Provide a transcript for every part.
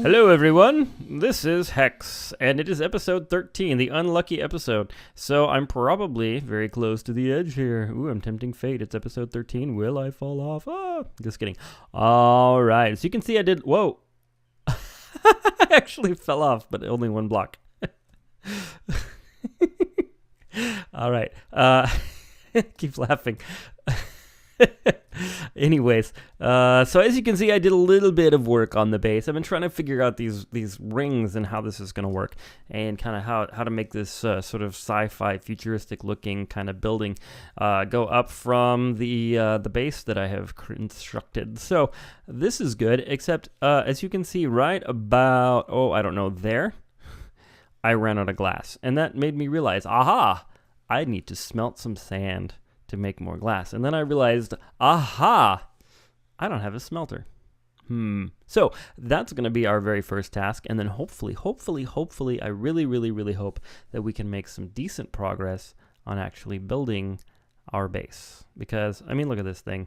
Hello everyone, this is Hex, and it is episode 13, the unlucky episode. So I'm probably very close to the edge here. Ooh, I'm tempting fate. It's episode 13. Will I fall off? Ah, just kidding. All right, so you can see I did, whoa. I actually fell off, but only one block. All right, keep laughing. Anyways, so as you can see, I did a little bit of work on the base. I've been trying to figure out these rings and how this is going to work, and kind of how to make this sort of sci-fi futuristic looking kind of building go up from the base that I have constructed. So this is good, except as you can see right about, oh, I don't know, there, I ran out of glass, and that made me realize, aha, I need to smelt some sand to make more glass. And then I realized, aha, I don't have a smelter. So that's going to be our very first task. And then hopefully, I really hope that we can make some decent progress on actually building our base. Because, I mean, look at this thing.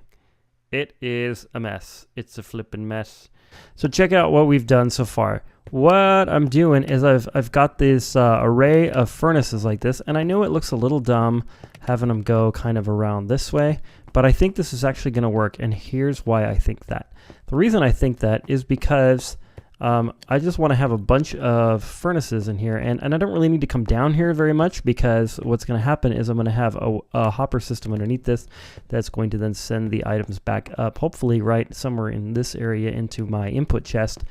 It is a mess. It's a flippin' mess. So check out what we've done so far. What I'm doing is I've got this array of furnaces like this, and I know it looks a little dumb having them go kind of around this way, but I think this is actually going to work, and here's why I think that. The reason I think that is because I just want to have a bunch of furnaces in here, and I don't really need to come down here very much, because what's going to happen is I'm going to have a hopper system underneath this that's going to then send the items back up, hopefully right somewhere in this area into my input chest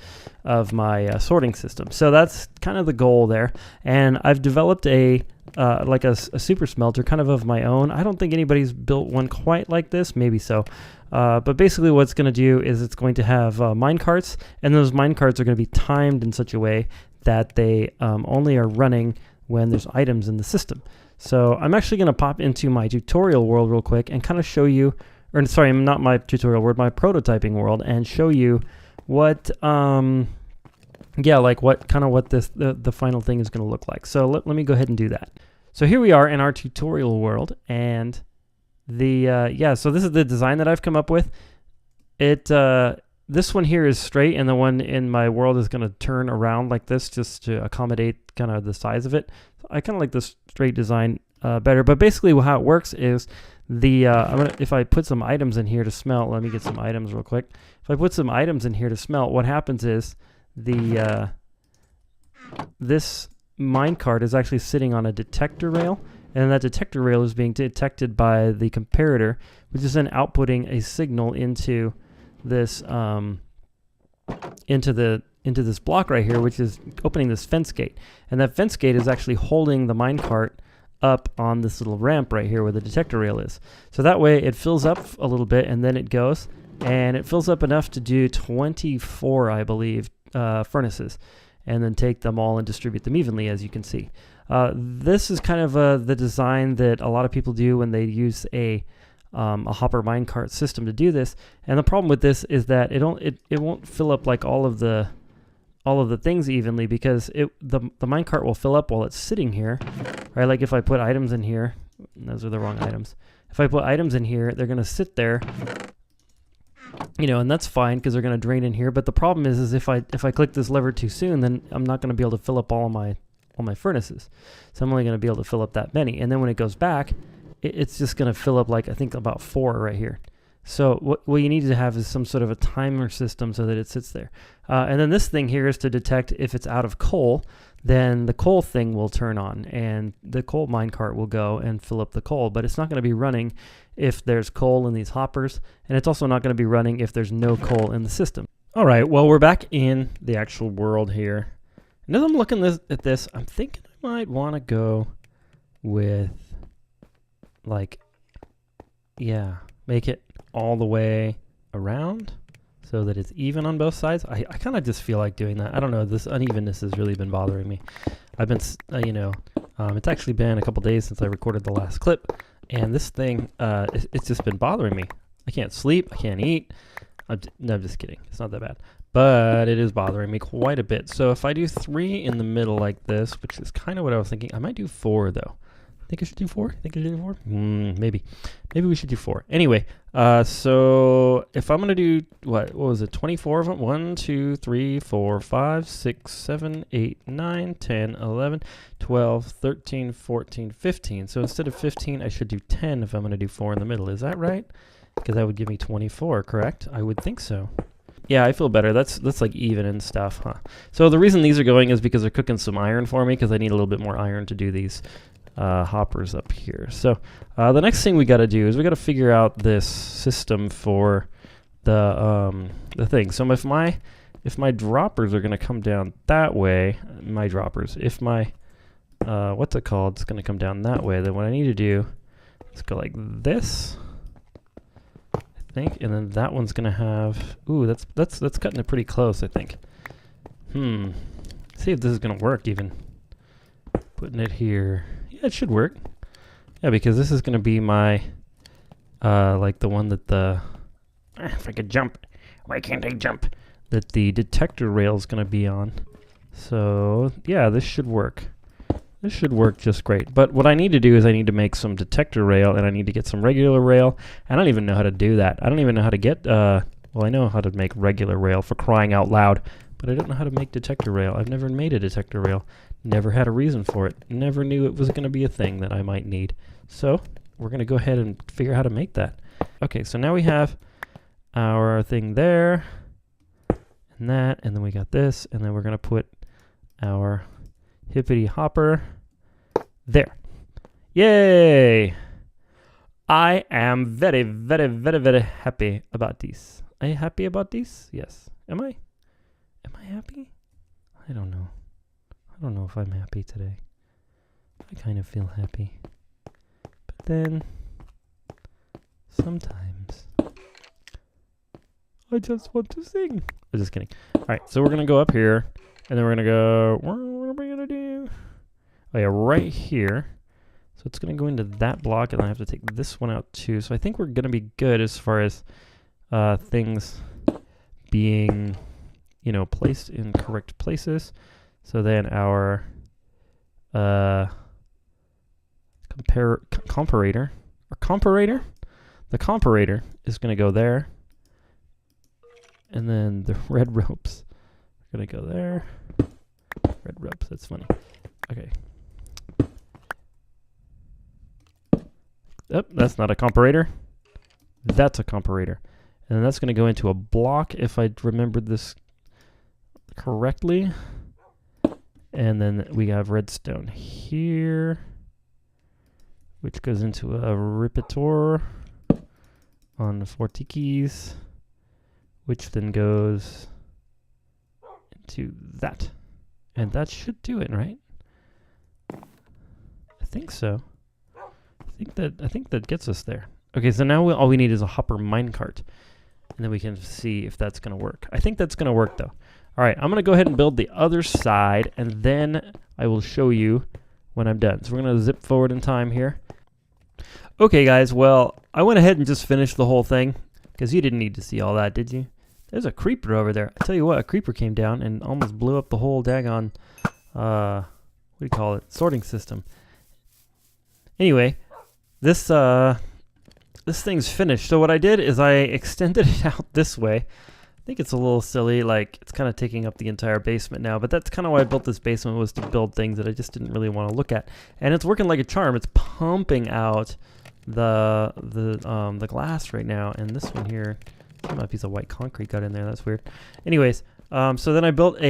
of my sorting system. So that's kind of the goal there, and I've developed a super smelter kind of my own. I don't think anybody's built one quite like this, maybe so. But basically what it's going to do is it's going to have mine carts, and those mine carts are going to be timed in such a way that they only are running when there's items in the system. So I'm actually going to pop into my tutorial world real quick and kind of show you, or sorry, not my tutorial world, my prototyping world, and show you what, yeah, like what the final thing is going to look like. So let me go ahead and do that. So here we are in our tutorial world, and yeah, so this is the design that I've come up with. This one here is straight, and the one in my world is going to turn around like this just to accommodate kind of the size of it. I kind of like this straight design better, but basically how it works is if I put some items in here to smelt, let me get some items real quick. If I put some items in here to smelt, what happens is this minecart is actually sitting on a detector rail, and that detector rail is being detected by the comparator, which is then outputting a signal into this into this block right here, which is opening this fence gate. And that fence gate is actually holding the minecart up on this little ramp right here where the detector rail is. So that way it fills up a little bit, and then it goes, and it fills up enough to do 24, I believe, furnaces, and then take them all and distribute them evenly, as you can see. This is kind of the design that a lot of people do when they use a hopper minecart system to do this. And the problem with this is that it won't fill up like all of the things evenly, because the minecart will fill up while it's sitting here, right? Like if I put items in here, those are the wrong items. If I put items in here, they're going to sit there, you know, and that's fine because they're going to drain in here. But the problem is if I click this lever too soon, then I'm not going to be able to fill up all my furnaces. So I'm only going to be able to fill up that many. And then when it goes back, it's just going to fill up like, I think about 4 right here. So what you need to have is some sort of a timer system so that it sits there. And then this thing here is to detect if it's out of coal, then the coal thing will turn on, and the coal minecart will go and fill up the coal. But it's not going to be running if there's coal in these hoppers, and it's also not going to be running if there's no coal in the system. All right, well, we're back in the actual world here. And as I'm looking at this, I'm thinking I might want to go with, like, yeah, make it all the way around so that it's even on both sides. I kind of just feel like doing that. I don't know, this unevenness has really been bothering me. I've been, it's actually been a couple days since I recorded the last clip, and this thing, it's just been bothering me. I can't sleep, I can't eat. No, I'm just kidding. It's not that bad. But it is bothering me quite a bit. So if I do 3 in the middle like this, which is kind of what I was thinking, I might do 4 though. I Think I should do 4? Think I should do 4? Maybe. Maybe we should do 4. Anyway, so if I'm going to do, what was it, 24 of them? 1, 2, 3, 4, 5, 6, 7, 8, 9, 10, 11, 12, 13, 14, 15. So instead of 15, I should do 10 if I'm going to do 4 in the middle. Is that right? Because that would give me 24, correct? I would think so. Yeah, I feel better. That's like even and stuff, huh? So the reason these are going is because they're cooking some iron for me, because I need a little bit more iron to do these hoppers up here. So the next thing we got to do is we got to figure out this system for the thing. So if my droppers are going to come down that way, if my what's it called, it's going to come down that way, then what I need to do is go like this, I think, and then that one's going to have, ooh, that's cutting it pretty close, I think. See if this is going to work even. Putting it here. Yeah, it should work. Yeah, because this is going to be my, like the one that if I could jump. Why can't I jump? That the detector rail is going to be on. So, yeah, this should work. This should work just great. But what I need to do is I need to make some detector rail, and I need to get some regular rail. I don't even know how to do that. I don't even know how to get, well, I know how to make regular rail, for crying out loud, but I don't know how to make detector rail. I've never made a detector rail. Never had a reason for it. Never knew it was going to be a thing that I might need. So we're going to go ahead and figure out how to make that. Okay, so now we have our thing there, and that, and then we got this, and then we're going to put our hippity hopper there. Yay! I am very, very, very, very happy about this. Are you happy about this? Yes. Am I? Am I happy? I don't know. I don't know if I'm happy today. I kind of feel happy. But then, sometimes, I just want to sing. I'm just kidding. Alright, so we're going to go up here, and then we're going to go, what are we going to do? Oh yeah, right here. So it's going to go into that block, and I have to take this one out too. So I think we're going to be good as far as things being, you know, placed in correct places. So then our comparator, the comparator is going to go there, and then the red ropes are going to go there. Red ropes, that's funny. Okay. Oh, that's not a comparator. That's a comparator. And then that's going to go into a block, if I remembered this correctly. And then we have redstone here, which goes into a repeator on the 4 tikis, which then goes into that. And that should do it, right? I think so. I think that gets us there. Okay, so now all we need is a hopper minecart, and then we can see if that's going to work. I think that's going to work, though. All right, I'm going to go ahead and build the other side, and then I will show you when I'm done. So we're going to zip forward in time here. Okay, guys, well, I went ahead and just finished the whole thing, because you didn't need to see all that, did you? There's a creeper over there. I tell you what, a creeper came down and almost blew up the whole daggone, what do you call it, sorting system. Anyway, this thing's finished. So what I did is I extended it out this way. I think it's a little silly, like it's kind of taking up the entire basement now, but that's kind of why I built this basement, was to build things that I just didn't really want to look at. And it's working like a charm. It's pumping out the glass right now. And this one here, a piece of white concrete got in there. That's weird. Anyways, so then I built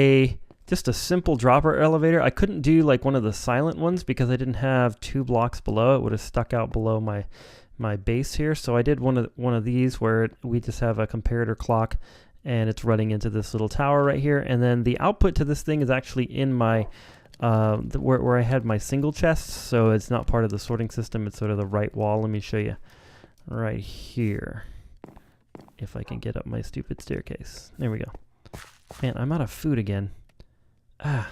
just a simple dropper elevator. I couldn't do like one of the silent ones because I didn't have 2 blocks below. It would have stuck out below my base here. So I did one of these where we just have a comparator clock, and it's running into this little tower right here. And then the output to this thing is actually in my where I had my single chests. So it's not part of the sorting system. It's sort of the right wall. Let me show you right here, if I can get up my stupid staircase. There we go. Man, I'm out of food again. I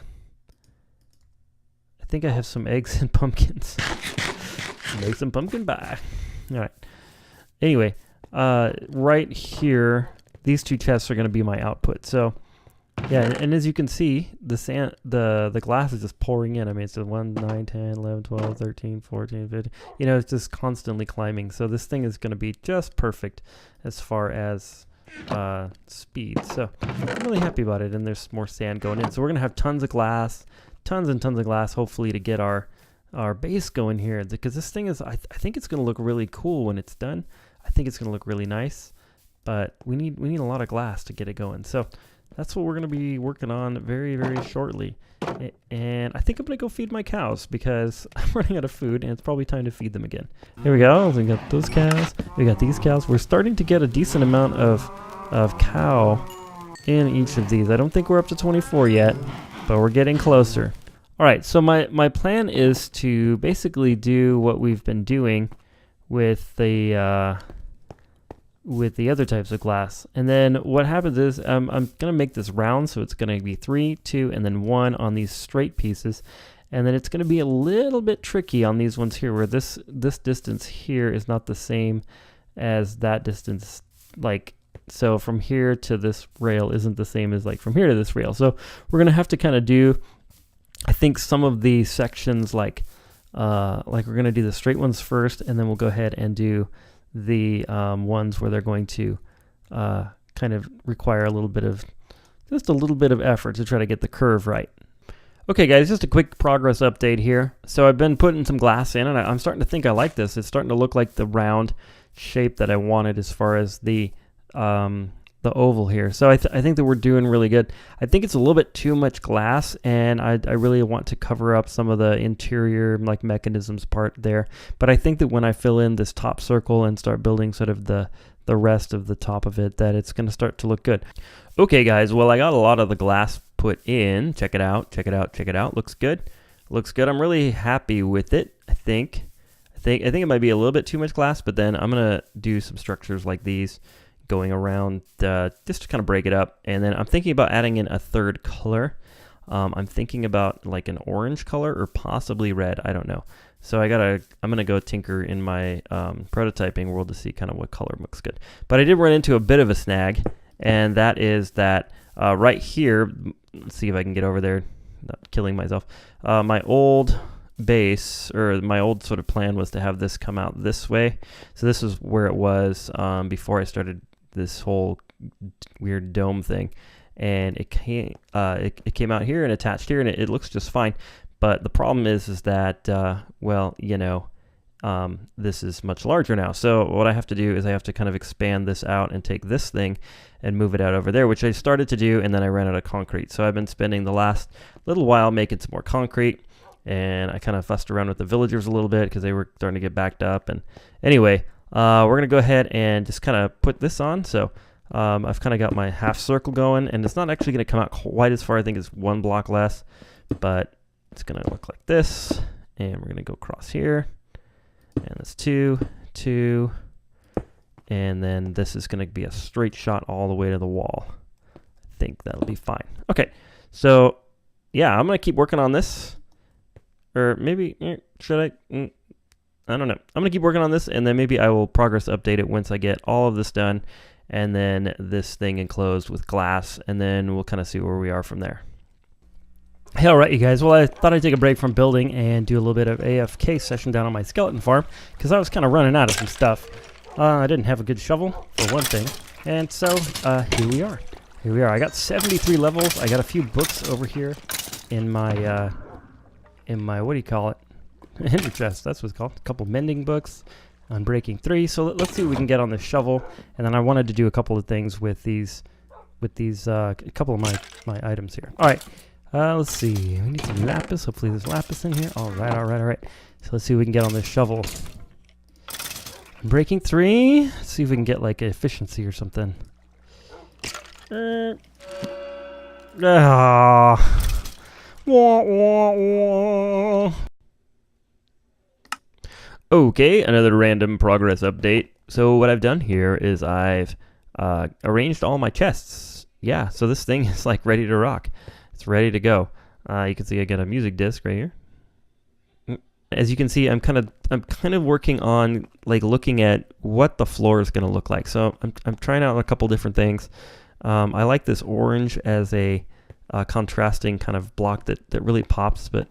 think I have some eggs and pumpkins. Make some pumpkin pie. All right. Anyway, right here, these 2 chests are going to be my output. So Yeah, and as you can see, the glass is just pouring in. I mean, it's just 1, 9, 10, 11, 12, 13, 14, 15. You know, it's just constantly climbing. So this thing is going to be just perfect as far as speed. So I'm really happy about it. And there's more sand going in. So we're going to have tons of glass, tons and tons of glass, hopefully, to get our base going here. Because this thing is, I think it's going to look really cool when it's done. I think it's going to look really nice. But we need a lot of glass to get it going. So that's what we're going to be working on very, very shortly. And I think I'm going to go feed my cows because I'm running out of food and it's probably time to feed them again. Here we go. We got those cows. We got these cows. We're starting to get a decent amount of cow in each of these. I don't think we're up to 24 yet, but we're getting closer. All right, so my plan is to basically do what we've been doing with the other types of glass. And then what happens is I'm going to make this round, so it's going to be 3, 2, and then 1 on these straight pieces. And then it's going to be a little bit tricky on these ones here, where this distance here is not the same as that distance. Like, so from here to this rail isn't the same as like from here to this rail. So we're going to have to kind of do, I think, some of the sections like we're going to do the straight ones first, and then we'll go ahead and do the ones where they're going to kind of require just a little bit of effort to try to get the curve right. Okay guys, just a quick progress update here. So I've been putting some glass in, and I'm starting to think I like this. It's starting to look like the round shape that I wanted as far as the oval here. So I think that we're doing really good. I think it's a little bit too much glass, and I really want to cover up some of the interior like mechanisms part there. But I think that when I fill in this top circle and start building sort of the rest of the top of it, that it's going to start to look good. Okay guys, well I got a lot of the glass put in. Check it out, check it out, check it out. Looks good. Looks good. I'm really happy with it. I think it might be a little bit too much glass, but then I'm going to do some structures like these going around just to kind of break it up. And then I'm thinking about adding in a third color. I'm thinking about like an orange color or possibly red. I don't know. So I'm gonna go tinker in my prototyping world to see kind of what color looks good. But I did run into a bit of a snag, and that is that right here, let's see if I can get over there, not killing myself. My old base, or my old sort of plan, was to have this come out this way. So this is where it was before I started this whole weird dome thing, and it came out here and attached here, and it looks just fine. But the problem is that well, you know, this is much larger now. So what I have to do is I have to kind of expand this out and take this thing and move it out over there, which I started to do, and then I ran out of concrete. So I've been spending the last little while making some more concrete, and I kind of fussed around with the villagers a little bit because they were starting to get backed up. And anyway, we're going to go ahead and just kind of put this on. So I've kind of got my half circle going, and it's not actually going to come out quite as far. I think it's 1 block less, but it's going to look like this. And we're going to go across here, and that's 2, 2, and then this is going to be a straight shot all the way to the wall. I think that'll be fine. Okay, so yeah, I'm going to keep working on this. Or maybe, should I? I don't know. I'm going to keep working on this, and then maybe I will progress update it once I get all of this done, and then this thing enclosed with glass, and then we'll kind of see where we are from there. Hey, all right, you guys. Well, I thought I'd take a break from building and do a little bit of AFK session down on my skeleton farm, because I was kind of running out of some stuff. I didn't have a good shovel, for one thing, and so here we are. Here we are. I got 73 levels. I got a few books over here in my what do you call it? Ender chest, that's what it's called. A couple mending books on breaking 3. So let's see what we can get on this shovel. And then I wanted to do a couple of things with these a couple of my items here. All right, let's see. We need some lapis. Hopefully there's lapis in here. All right, all right, all right. So let's see what we can get on this shovel. Breaking 3. Let's see if we can get like efficiency or something. Wah, wah, wah. Okay, another random progress update. So what I've done here is I've arranged all my chests. Yeah, so this thing is like ready to rock. It's ready to go. You can see I got a music disc right here. As you can see, I'm kind of working on like looking at what the floor is going to look like. So I'm trying out a couple different things. I like this orange as a contrasting kind of block that really pops, but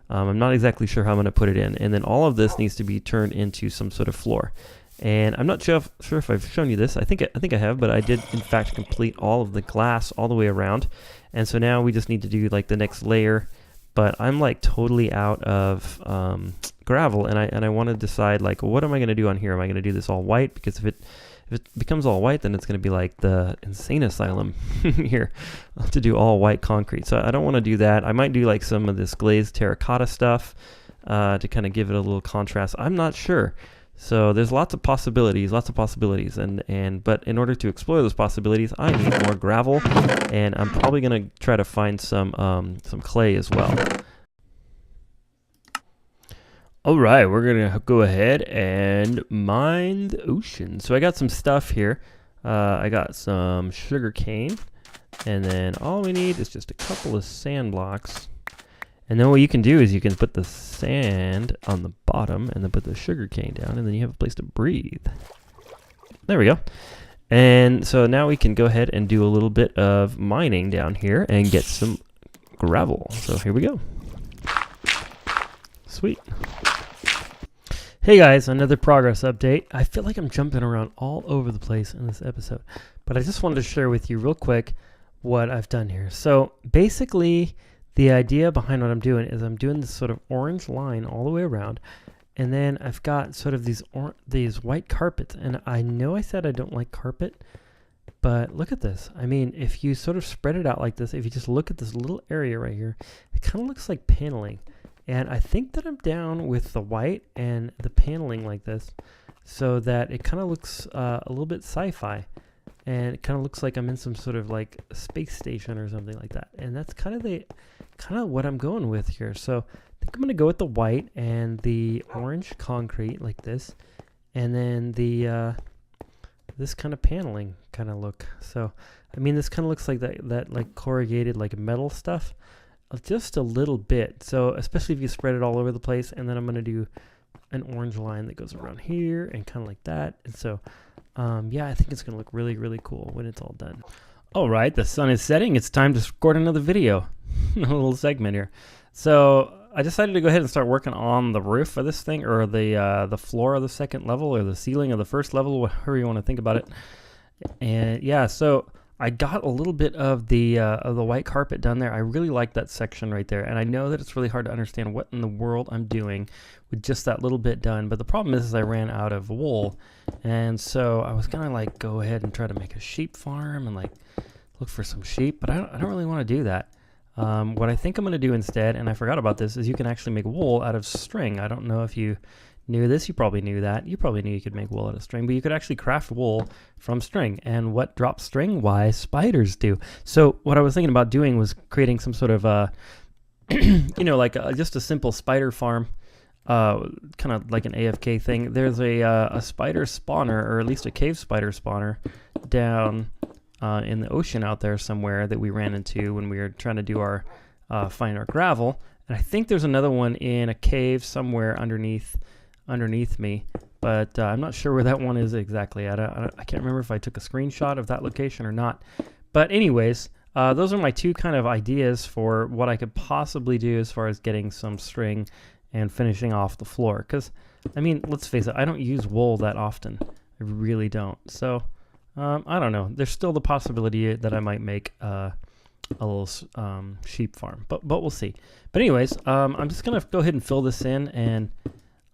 I'm not exactly sure how I'm going to put it in. And then all of this needs to be turned into some sort of floor. And I'm not sure if I've shown you this. I think I have, but I did in fact complete all of the glass all the way around. And so now we just need to do like the next layer. But I'm like totally out of gravel, and I want to decide like, what am I going to do on here? Am I going to do this all white? Because if it becomes all white, then it's going to be like the insane asylum here. I'll have to do all white concrete. So I don't want to do that. I might do like some of this glazed terracotta stuff to kind of give it a little contrast. I'm not sure. So there's lots of possibilities, and but in order to explore those possibilities, I need more gravel, and I'm probably gonna try to find some clay as well. All right, we're gonna go ahead and mine the ocean. So I got some stuff here. I got some sugar cane, and then all we need is just a couple of sand blocks. And then what you can do is you can put the sand on the bottom and then put the sugar cane down, and then you have a place to breathe. There we go. And so now we can go ahead and do a little bit of mining down here and get some gravel. So here we go. Sweet. Hey guys, another progress update. I feel like I'm jumping around all over the place in this episode, but I just wanted to share with you real quick what I've done here. So basically, the idea behind what I'm doing is I'm doing this sort of orange line all the way around, and then I've got sort of these white carpets. And I know I said I don't like carpet, but look at this. I mean, if you sort of spread it out like this, if you just look at this little area right here, it kind of looks like paneling. And I think that I'm down with the white and the paneling like this, so that it kind of looks a little bit sci-fi. And it kind of looks like I'm in some sort of like space station or something like that. And that's kind of what I'm going with here. So I think I'm going to go with the white and the orange concrete like this. And then the this kind of paneling kind of look. So, I mean, this kind of looks like that like corrugated like metal stuff. Just a little bit. So especially if you spread it all over the place. And then I'm going to do an orange line that goes around here and kind of like that. And so yeah, I think it's going to look really, really cool when it's all done. All right, the sun is setting. It's time to record another video, a little segment here. So I decided to go ahead and start working on the roof of this thing, or the floor of the second level, or the ceiling of the first level, however you want to think about it. And yeah, so I got a little bit of the white carpet done there. I really like that section right there, and I know that it's really hard to understand what in the world I'm doing with just that little bit done. But the problem is I ran out of wool, and so I was gonna like go ahead and try to make a sheep farm and like look for some sheep, but I don't really want to do that. What I think I'm gonna do instead, and I forgot about this, is you can actually make wool out of string. I don't know if you knew this. You probably knew that. You probably knew you could make wool out of string, but you could actually craft wool from string. And what drops string? Why, spiders do. So what I was thinking about doing was creating some sort of you know, like just a simple spider farm, kind of like an AFK thing. There's a spider spawner, or at least a cave spider spawner, down in the ocean out there somewhere that we ran into when we were trying to do our find our gravel. And I think there's another one in a cave somewhere underneath me, but I'm not sure where that one is exactly. I can't remember if I took a screenshot of that location or not. But anyways, those are my two kind of ideas for what I could possibly do as far as getting some string and finishing off the floor. Because, I mean, let's face it, I don't use wool that often. I really don't. So, I don't know. There's still the possibility that I might make a little sheep farm, but we'll see. But anyways, I'm just going to go ahead and fill this in, and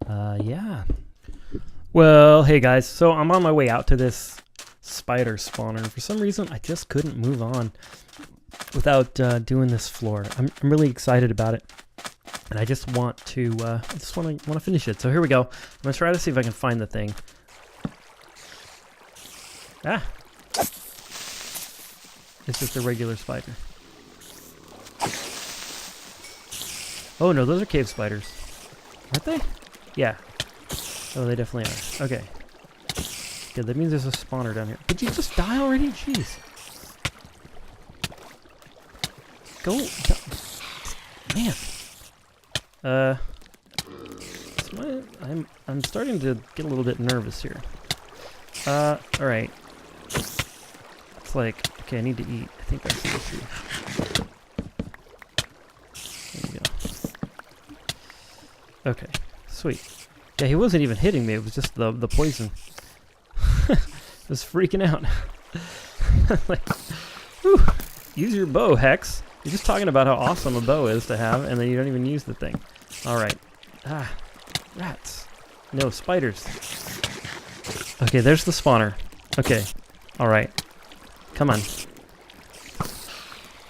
yeah. Well, hey guys, so I'm on my way out to this spider spawner. For some reason, I just couldn't move on without doing this floor. I'm really excited about it, and I just want to want to finish it. So here we go. I'm gonna try to see if I can find the thing. Ah, it's just a regular spider. Oh no, those are cave spiders, aren't they? Yeah. Oh, they definitely are. Okay. Good, that means there's a spawner down here. Did you just die already? Jeez. Go. Man. I'm starting to get a little bit nervous here. Alright. It's like Okay, I need to eat. I think that's the issue. There we go. Okay, sweet. Yeah, he wasn't even hitting me. It was just the poison. I was freaking out. Like, whew, use your bow, Hex. You're just talking about how awesome a bow is to have, and then you don't even use the thing. All right. Ah, rats. No, spiders. Okay, there's the spawner. Okay. All right. Come on.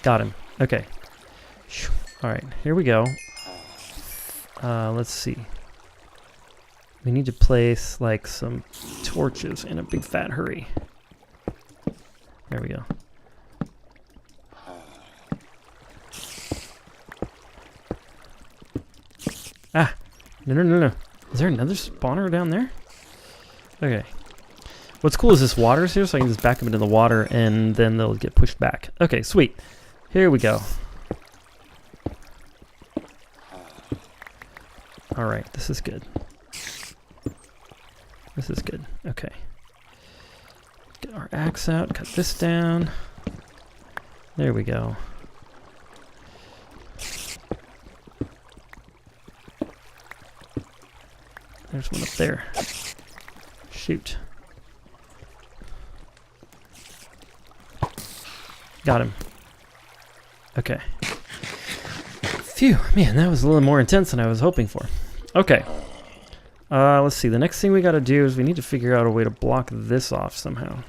Got him. Okay. All right, here we go. Let's see. We need to place like some torches in a big fat hurry. There we go. Ah! No. Is there another spawner down there? Okay. What's cool is this water's here, so I can just back them into the water and then they'll get pushed back. Okay, sweet. Here we go. Alright, this is good. This is good. Okay. Get our axe out, cut this down. There we go. There's one up there. Shoot. Got him. Okay. Phew, man, that was a little more intense than I was hoping for. Okay. Let's see. The next thing we got to do is we need to figure out a way to block this off somehow.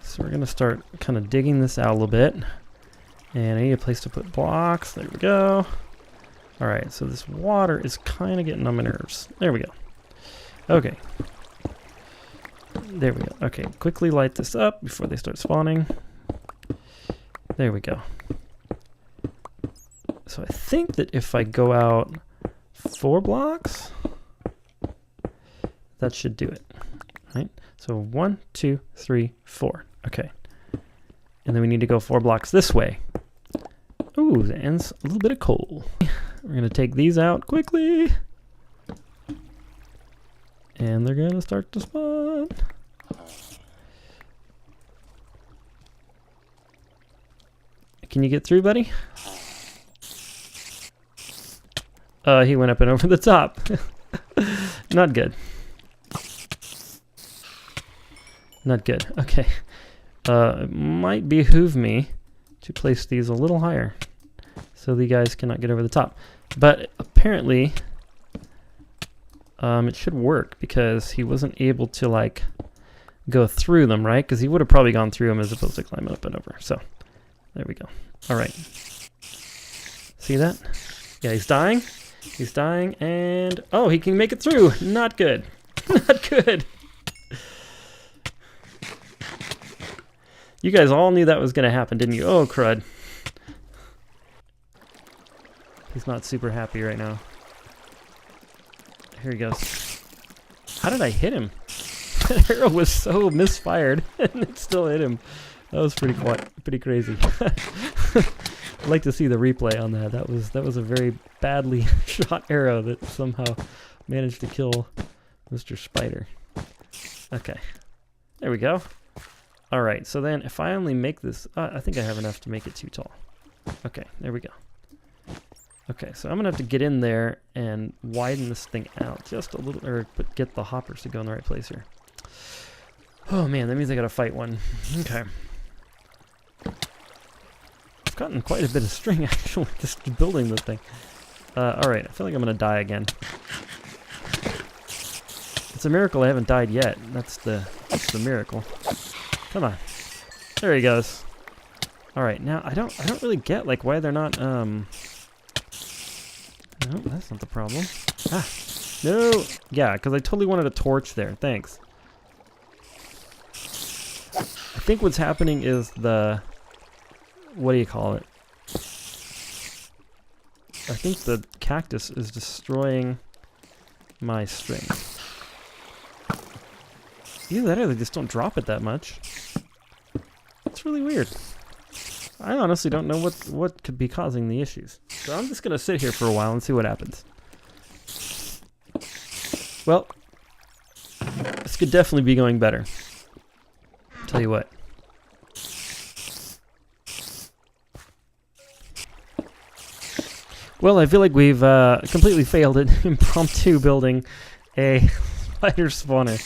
So we're going to start kind of digging this out a little bit. And I need a place to put blocks. There we go. Alright, so this water is kind of getting on my nerves. There we go. Okay. There we go. Okay, quickly light this up before they start spawning. There we go. So I think that if I go out 4 blocks, that should do it. Right? So 1, 2, 3, 4. Okay. And then we need to go 4 blocks this way. Ooh, that ends a little bit of coal. We're going to take these out quickly. And they're going to start to spawn. Can you get through, buddy? He went up and over the top. Not good. Not good. Okay. It might behoove me to place these a little higher so the guys cannot get over the top. But apparently, it should work because he wasn't able to, like, go through them, right? Because he would have probably gone through them as opposed to climbing up and over. So, there we go. All right. See that? Yeah, he's dying. He's dying, and... oh, he can make it through. Not good. Not good. You guys all knew that was going to happen, didn't you? Oh, crud. He's not super happy right now. Here he goes. How did I hit him? That arrow was so misfired, and it still hit him. That was pretty crazy. I'd like to see the replay on that. That was a very badly shot arrow that somehow managed to kill Mr. Spider. Okay. There we go. All right, so then if I only make this, I think I have enough to make it too tall. Okay, there we go. Okay, so I'm gonna have to get in there and widen this thing out just a little, or get the hoppers to go in the right place here. Oh man, that means I gotta fight one. Okay. I've gotten quite a bit of string actually just building this thing. All right, I feel like I'm gonna die again. It's a miracle I haven't died yet. That's the miracle. Come on. There he goes. All right, now I don't really get like why they're not no, that's not the problem. Ah. No. Yeah, cuz I totally wanted a torch there. Thanks. I think what's happening is the what do you call it? I think the cactus is destroying my string. Either that or they just don't drop it that much. It's really weird. I honestly don't know what could be causing the issues. So I'm just going to sit here for a while and see what happens. Well, this could definitely be going better. Tell you what. Well, I feel like we've completely failed at impromptu building a spider spawner.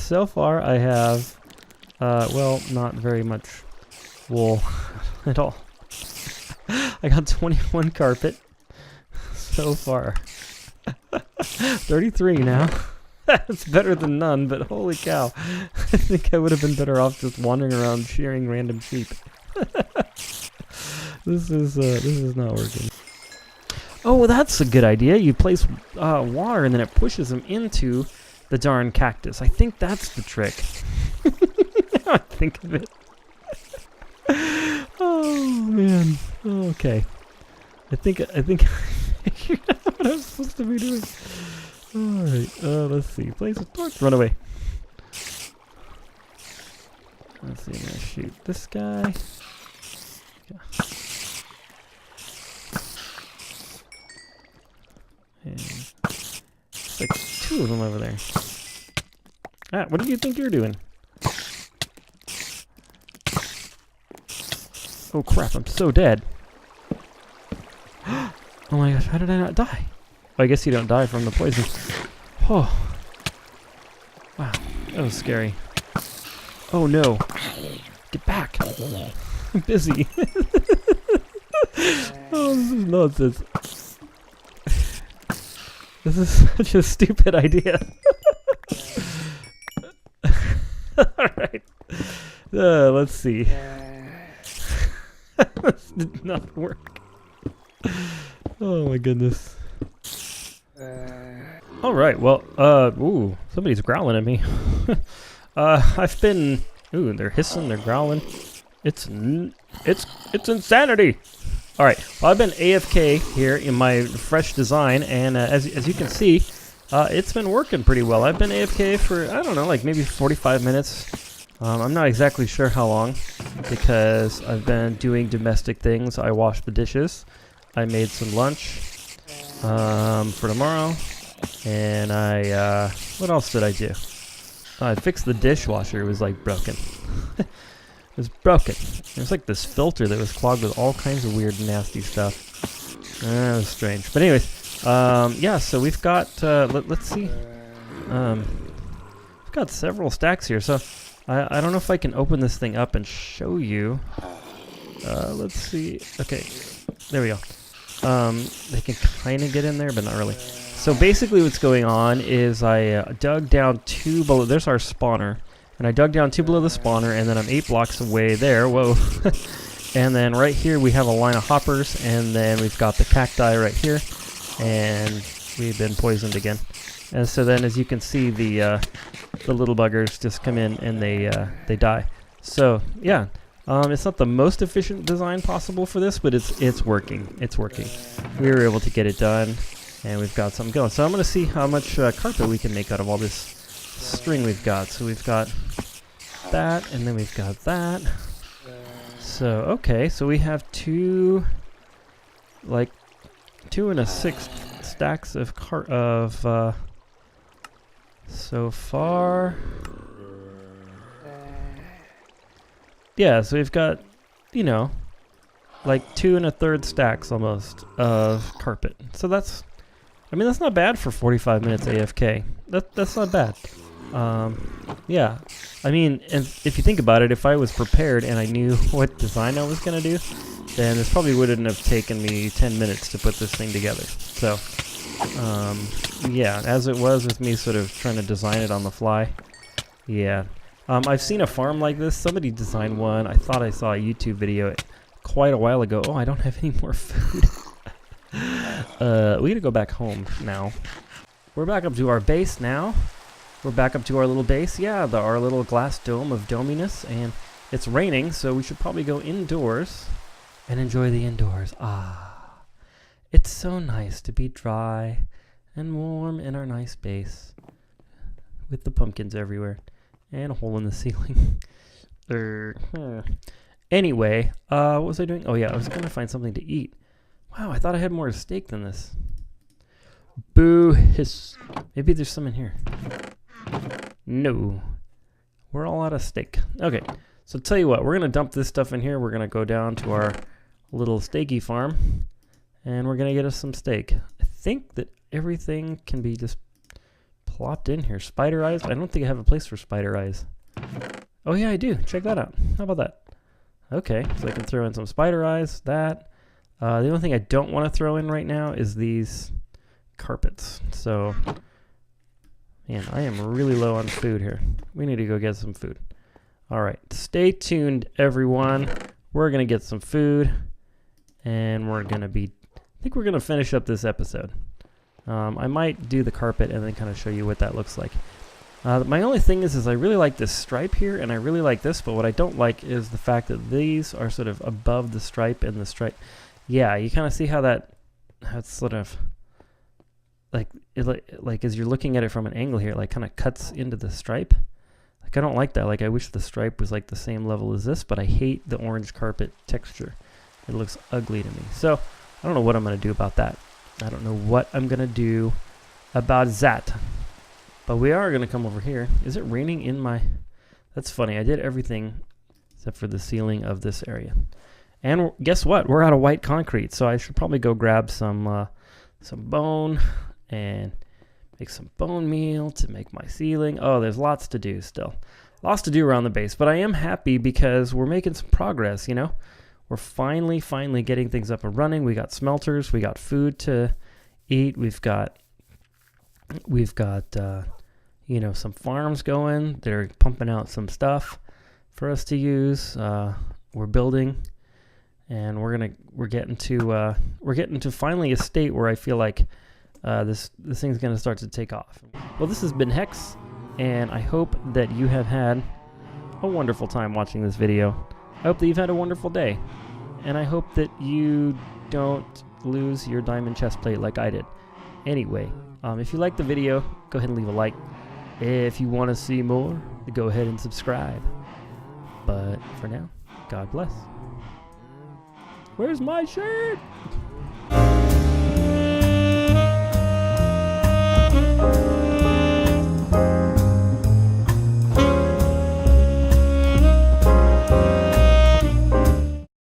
So far I have, well, not very much wool at all. I got 21 carpet so far. 33 now. That's better than none, but holy cow. I think I would have been better off just wandering around shearing random sheep. This is not working. Oh, that's a good idea. You place water and then it pushes them into the darn cactus. I think that's the trick. I think of it. Oh man. Okay. I think I figured out what I'm supposed to be doing. Alright, let's see. Place a torch. Run away. Let's see, I'm gonna shoot this guy. Yeah. And it's like 2 of them over there. Ah, what do you think you're doing? Oh crap, I'm so dead. Oh my gosh, how did I not die? Oh, I guess you don't die from the poison. Oh. Wow, that was scary. Oh no. Get back. I'm busy. Oh, this is nonsense. This is such a stupid idea. Alright. Let's see. This did not work. Oh my goodness. Alright, well, ooh, somebody's growling at me. I've been, ooh, they're hissing, they're growling. It's insanity! Alright, well, I've been AFK here in my fresh design, and as you can see, it's been working pretty well. I've been AFK for, I don't know, like maybe 45 minutes. I'm not exactly sure how long, because I've been doing domestic things. I washed the dishes, I made some lunch for tomorrow, and what else did I do? I fixed the dishwasher. It was like broken. It was broken. It was like this filter that was clogged with all kinds of weird, nasty stuff. That was strange. But anyways, yeah. So we've got. Let's see. We've got several stacks here. So I don't know if I can open this thing up and show you. Let's see. Okay, there we go. They can kind of get in there, but not really. So basically, what's going on is I dug down 2 below. There's our spawner. And I dug down 2 below the spawner, and then I'm 8 blocks away there. Whoa. And then right here we have a line of hoppers, and then we've got the cacti right here, and we've been poisoned again. And so then, as you can see, the little buggers just come in and they die. So yeah, it's not the most efficient design possible for this, but it's working. It's working. We were able to get it done, and we've got something going. So I'm going to see how much carpet we can make out of all this string we've got. So we've got that, and then we've got that. So okay, so we have 2 and a 6 stacks of so far. Yeah, so we've got, you know, like 2 1/3 stacks almost of carpet. So that's, I mean, that's not bad for 45 minutes AFK. That's not bad. Yeah, I mean, and if you think about it, if I was prepared and I knew what design I was going to do, then this probably wouldn't have taken me 10 minutes to put this thing together. So, yeah, as it was with me sort of trying to design it on the fly, yeah. I've seen a farm like this. Somebody designed one. I thought I saw a YouTube video quite a while ago. Oh, I don't have any more food. We gotta go back home now. We're back up to our base now. We're back up to our little base. Yeah, our little glass dome of dominess, and it's raining, so we should probably go indoors and enjoy the indoors. Ah, it's so nice to be dry and warm in our nice base with the pumpkins everywhere and a hole in the ceiling. Anyway, what was I doing? Oh yeah, I was gonna find something to eat. Wow, I thought I had more steak than this. Boo hiss. Maybe there's some in here. No. We're all out of steak. Okay, so tell you what, we're going to dump this stuff in here. We're going to go down to our little steaky farm. And we're going to get us some steak. I think that everything can be just plopped in here. Spider eyes? I don't think I have a place for spider eyes. Oh yeah, I do. Check that out. How about that? Okay, so I can throw in some spider eyes, that. The only thing I don't want to throw in right now is these carpets. So, man, I am really low on food here. We need to go get some food. All right, stay tuned, everyone. We're going to get some food, and we're going to be, I think we're going to finish up this episode. I might do the carpet and then kind of show you what that looks like. My only thing is I really like this stripe here, and I really like this, but what I don't like is the fact that these are sort of above the stripe and the stripe. Yeah, you kind of see how that's sort of, like as you're looking at it from an angle here, it like kind of cuts into the stripe. Like I don't like that. Like I wish the stripe was like the same level as this, but I hate the orange carpet texture. It looks ugly to me. So I don't know what I'm going to do about that. I don't know what I'm going to do about that. But we are going to come over here. Is it raining in my... That's funny. I did everything except for the ceiling of this area. And guess what? We're out of white concrete. So I should probably go grab some bone and make some bone meal to make my ceiling. Oh, there's lots to do still. Lots to do around the base. But I am happy because we're making some progress, you know? We're finally getting things up and running. We got smelters. We got food to eat. We've got you know, some farms going. They're pumping out some stuff for us to use. We're building, and we're getting to finally a state where I feel like this thing's gonna start to take off. Well, this has been Hex, and I hope that you have had a wonderful time watching this video. I hope that you've had a wonderful day, and I hope that you don't lose your diamond chest plate like I did. Anyway, if you liked the video, go ahead and leave a like. If you want to see more, go ahead and subscribe. But for now, God bless. Where's my shirt?